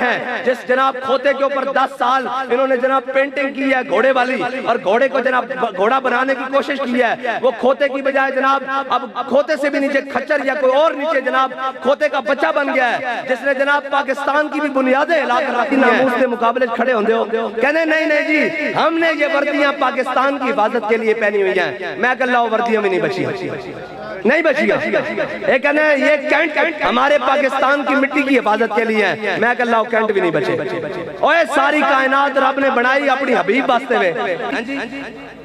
ہیں جس جناب کھوتے کے اوپر 10 سال انہوں نے جناب پینٹنگ کی ہے گھوڑے والی، اور گھوڑے کو جناب گھوڑا بنانے کی کوشش کی ہے، وہ کھوتے کی بجائے جناب اب کھوتے سے بھی نیچے کھچر یا کوئی اور نیچے جناب کھوتے کا بچہ بن گیا ہے، جس نے جناب پاکستان کی بھی بنیادیں ہلا کر رکھی ہیں۔ ناموس کے مقابلے کھڑے ہوندے ہو کہنے نہیں جی ہم نے یہ وردیاں پاکستان کی حفاظت کے لیے پہنی ہوئی ہیں، میں کہ اللہ وردیوں میں نہیں بچی نہیں بچی ہے، کہنے یہ کینٹ ہمارے پاکستان کی مٹی کی حفاظت کے لیے ہے، میں کہ اللہ کینٹ بھی نہیں بچے۔ اوہ ساری کائنات رب نے بنائی اپنی حبیب واسطے ہوئے،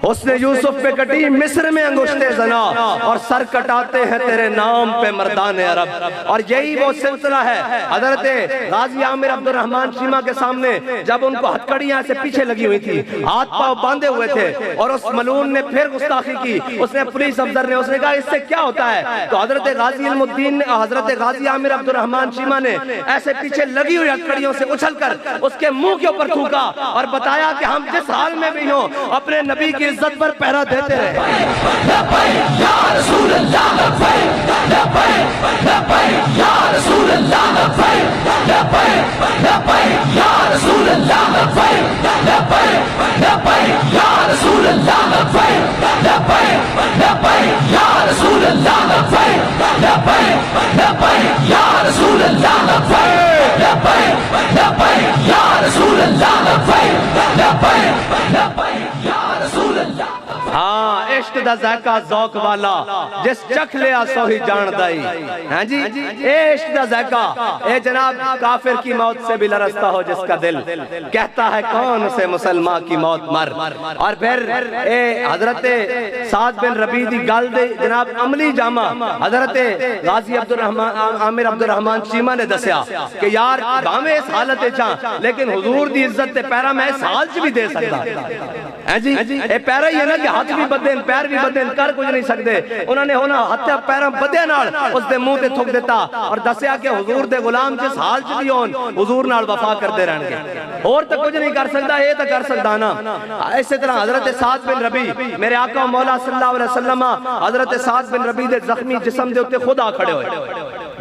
حسن یوسف پہ کٹی مصر میں انگشت زنا، اور سر کٹاتے ہیں تیرے نام پہ مردان عرب۔ اور یہی وہ سلسلہ ہے حضرت غازی عامر عبد الرحمن شیمہ کے سامنے جب ان کو ہتکڑیاں سے پیچھے لگی ہوئی تھی، ہاتھ پاؤں باندھے ہوئے تھے، اور اس ملعون نے پھر گستاخی کی، اس نے پولیس افسر نے اس نے کہا اس سے کیا ہوتا ہے؟ تو حضرت غازی علم الدین حضرت غازی عامر عبد الرحمن شیمہ نے ایسے پیچھے لگی ہوئی ہتکڑیوں سے اچھل کر اس کے منہ کے اوپر تھوکا اور بتایا کہ ہم جس حال میں بھی ہوں اپنے نبی کی عزت پر پہرا دیتے رہے۔ لبیک یا رسول اللہ، لبیک لبیک یا رسول اللہ، لبیک لبیک یا رسول اللہ، لبیک لبیک یا رسول اللہ، لبیک لبیک یا رسول اللہ، لبیک لبیک یا رسول اللہ، لبیک لبیک یا رسول اللہ، لبیک لبیک یا رسول اللہ۔ ہاں عشق دا ذائقہ ذوق والا جس چکھ لیا سو ہی جان دائی، ہاں جی اے عشق دا ذائقہ، اے جناب کافر کی موت سے بھی لرزتا ہو جس کا دل، کہتا ہے کون سے مسلمان کی موت مر۔ اور پھر اے حضرت سعد بن ربیع دی گل دے جناب عملی جامع حضرت غازی عامر عبد الرحمن شیمہ نے دسیا کہ یار بھاویں اس حالت چاں لیکن حضور دی عزت تے پیرا میں اس حال چ بھی دے سکتا ہے جی، اے پیرا ہی ہے نا کہ ہاتھ بھی بدین پیر بھی بدین کر کچھ نہیں سکتے، انہوں نے ہونا ہاتھ پیرا بدے نال اس دے منہ تے تھک دیتا اور دسیا کہ حضور دے غلام جس حال چ بھی ہون حضور نال وفا کردے رہن گے، اور تو کچھ نہیں کر سکتا، یہ تو کر سکتا نا۔ اسی طرح حضرت سعد بن ربیع میرے آقا و مولا صلی اللہ علیہ وسلم حضرت سعد بن ربیع دے زخمی جسم دے اتے خود آ کھڑے ہوئے،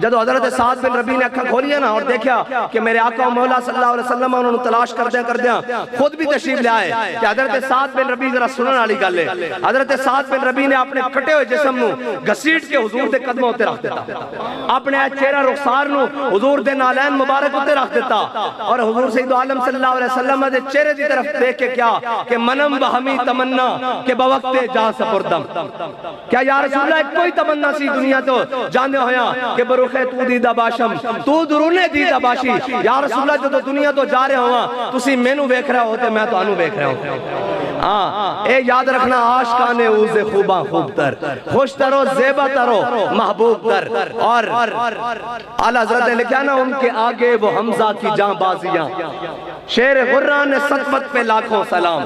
جدو حضرت سعد بن ربیع نے اکھا کھولی ہے نا اور دیکھا کہ میرے آقا و مولا صلی اللہ علیہ وسلم انہوں نے تلاش کردیاں خود بھی تشریف لے آئے کہ حضرت سعد بن ربیع ذرا سنن والی گل ہے، حضرت سعد بن ربیع نے اپنے کٹے ہوئے جسم نو گھسیٹ کے حضور دے قدموں تے رکھ دیتا، اپنے چہرہ رخسار نو حضور دے نالین مبارک تے رکھ دیتا، اور حضور سید عالم صلی اللہ علیہ وسلم دے چہرے دی طرف دیکھ کے کیا کہ منم بہمی تمنا کہ بوقت جان سپردم، کیا یا رسول اللہ کوئی تمنا سی دنیا تو جانے ہویا کہ بروخ تو دیدہ باشم تو درونے دیدہ باشی، یا رسول اللہ جو دنیا تو جا رہے ہوا تسی میں نو بیکھ رہا ہوتے میں تو آنو بیکھ رہا ہوں۔ اے یاد رکھنا عاشقان اوز خوباں خوب تر، خوش ترو زیبہ ترو محبوب تر، اور اعلیٰ حضرت نے لکھا نا ان کے آگے وہ حمزہ کی جاں بازیاں، شیر غران سطفت پہ لاکھوں سلام،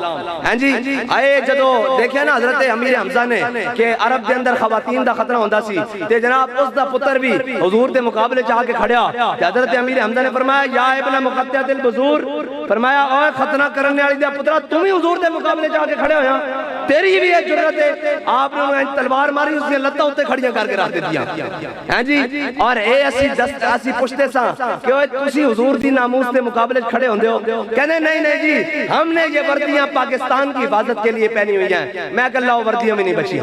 ہیں جی آئے جدو دیکھیں نا حضرت امیر حمزہ نے کہ عرب دے اندر خواتین دا خطرہ ہوندہ سی تے جناب اس دا پتر بھی حضور دے مقابلے چاہ کے کھڑیا، حضرت امیر حمزہ نے فرمایا یا ابن مقطع دل بزور، فرمایا اوہ خطرہ کرنے والی دیا پترہ تم ہی حضور دے مقابلے چاہ کے کھڑے ہویا، تیری بھی ایک جرت ہے، آپ نے تلوار ماری اس نے لتہ ہوتے کھڑیاں کر کے رکھ دے دیا، ہیں جی اور اے ایسی پشتے ساں کہ اوہ تسی حضور دی ناموس دے مقابلے کھڑے ہوندے ہو، کہنے نہیں جی ہم نے یہ وردیاں پاکستان کی حفاظت کے لیے پہنی ہوئی ہیں، میں کہ اللہ وردیوں میں نہیں بچی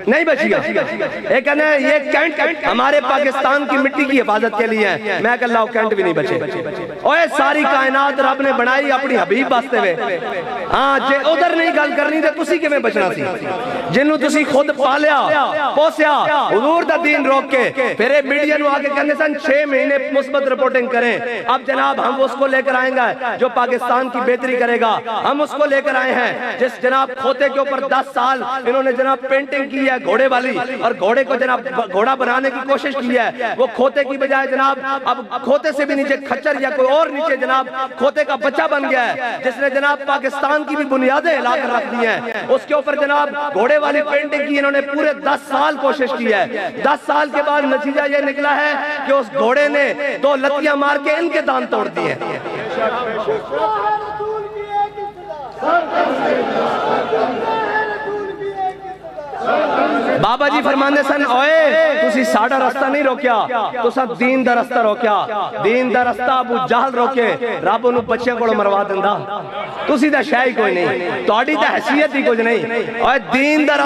نہیں بچی ہے، کہنے یہ کینٹ ہمارے پاکستان کی مٹی کی حفاظت کے لیے ہے، میں کہ اللہ کینٹ بھی نہیں بچے۔ اوہ ساری کائنات رب نے بنائی اپنی حبیب واسطے ہوئے، ہاں جے ادھر نہیں گل کرنی تے تسی کے میں بچنا سی، جنہوں تسی خود پالیا پوسیا حضور دا دین روک کے پھر میڈیا نو آگے کہنے سن 6 مہینے مثبت رپورٹنگ کریں، اب جناب ہم اس کو لے کر آئیں گے جو پاکستان کی بہتری کرے گا، ہم اس کو لے کر آئے ہیں جس جناب کھوتے کے اوپر 10 سال انہوں نے جناب پینٹنگ کی ہے گھوڑے والی، اور گھوڑے کو جناب گھوڑا بنانے کی کوشش کی ہے، وہ کھوتے کی بجائے جناب اب کھوتے سے بھی نیچے کھچر یا کوئی اور نیچے جناب کھوتے کا بچہ بن گیا ہے، جس نے جناب پاکستان کی بھی بنیادیں ہلا کر رکھ دی ہیں، اس کے اوپر جناب گھوڑے والی پینٹنگ کی انہوں نے پورے 10 سال کوشش کی ہے، 10 سال کے بعد نتیجہ یہ نکلا ہے کہ اس گھوڑے نے 2 لتیاں مار کے ان کے دان توڑ دیے ہیں۔ بابا جی فرماندے سن اوئے تسی ساڑا رستہ نہیں روکیا تسا دین دا رستہ روکیا دین دا رستہ ابو جہل روکے رب انہوں بچے کو مروا دندا تسی دا شاہی کوئی نہیں توڑی دا حیثیت ہی کچھ نہیں اوئے دین دا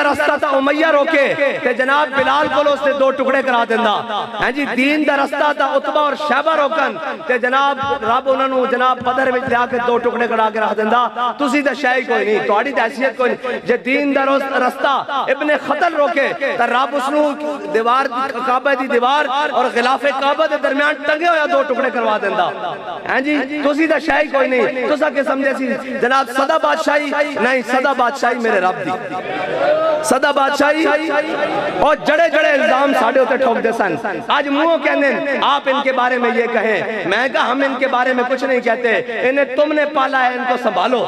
رستہ تا امیہ روکے تے جناب بلال کو اس سے 2 ٹکڑے کرا دندا ہیں جی دین دا رستہ تا عتبہ اور شہبہ روکن تے جناب رب انہوں جناب بدر وچ لیا کے 2 ٹکڑے کرا کے رکھ دندا تسی دا شاہی کوئی نہیں توڑی دا حیثیت کوئی نہیں جے دین دا رستہ ابن خطل روکے تا رب اس نو دیوار کعبہ دی دیوار اور غلاف کعبہ دے درمیان ٹنگے ہویا 2 ٹکڑے کروا دندا ہیں جی تسی دا شاہی کوئی نہیں تسا کہ سمجھے سی جناب صدا بادشاہی نہیں صدا بادشاہی میرے رب دی صدا بادشاہی اور جڑے جڑے الزام ساڑھے ہوتے ٹھوک دے سن آج منہوں کہنے آپ ان کے بارے میں یہ کہیں میں کہا ہم ان کے بارے میں کچھ نہیں کہتے انہیں تم نے پالا ہے ان کو سنبھالو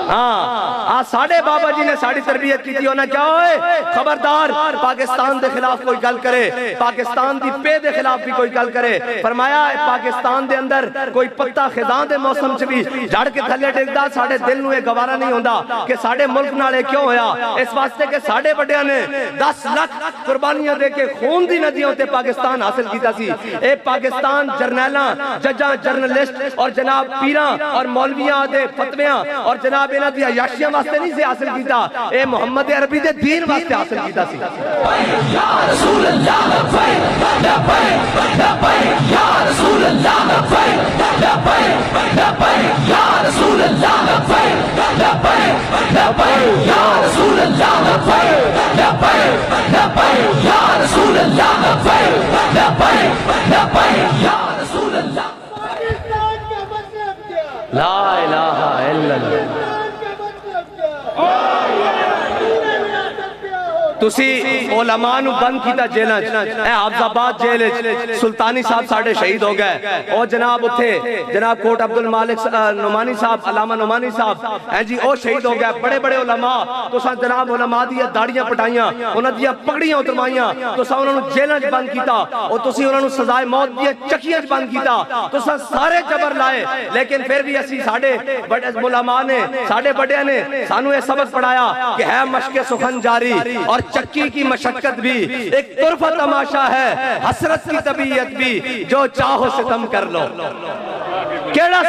ہاں ساڑھے بابا جی نے ساڑھی تربیت کی تھی ہونا کیا ہوئے خبردار پاکستان دے خلاف کوئی گل کرے پاکستان دی پے دے خلاف بھی کوئی گل کرے فرمایا پاکستان دے اندر کوئی پتہ خزان دے موسم چ بھی جڑ کے تھلے ٹکدا ساڑھے دل نو یہ گوارا نہیں ہوندا کہ ساڑھے ملک نالے کیوں ہویا اس واسطے کہ ساڑھے بڑیاں نے 10 لاکھ قربانیاں دے کے خون دی ندیوں تے پاکستان حاصل کیتا سی اے پاکستان جرنیلاں ججاں جرنلسٹ اور جناب پیراں اور مولویاں دے فتویاں اور جناب انہاں دی عیاشیاں واسطے نہیں سے حاصل کیتا اے محمد عربی دے دین واسطے حاصل کیتا سی یا رسول اللہ لبیک لبیک لبیک یا رسول اللہ لبیک لبیک لبیک یا رسول اللہ لبیک لبیک لبیک یا رسول اللہ لبیک لبیک لبیک یا رسول اللہ لبیک لبیک لبیک یا رسول اللہ پاکستان کا مطلب کیا؟ لا الہ الا اللہ تسی علماء نو بند کیتا جیلن اے حافظ آباد جیل سلطانی صاحب ساڑھے شہید ہو گئے او جناب اتھے جناب کوٹ عبد المالک نعمانی صاحب علامہ نعمانی صاحب اے جی او شہید ہو گئے بڑے بڑے علماء تو سا جناب علماء دیا داڑیاں پٹائیاں انہاں دیا پگڑیاں اترمائیاں تو سا انہوں نے جیلن بند کیتا اور تسی انہوں نے سزائے موت دیا چکیاں بند کیتا تو سا سارے جبر لائے لیکن پھر بھی اسی ساڑھے علماء نے ساڑھے بڑے نے سانو یہ سبق پڑھایا کہ ہے مشق سخن جاری اور چکی کی مشقت بھی ایک طرفہ تماشا ہے حسرت کی طبیعت بھی جو چاہو ستم کر لو کیڑا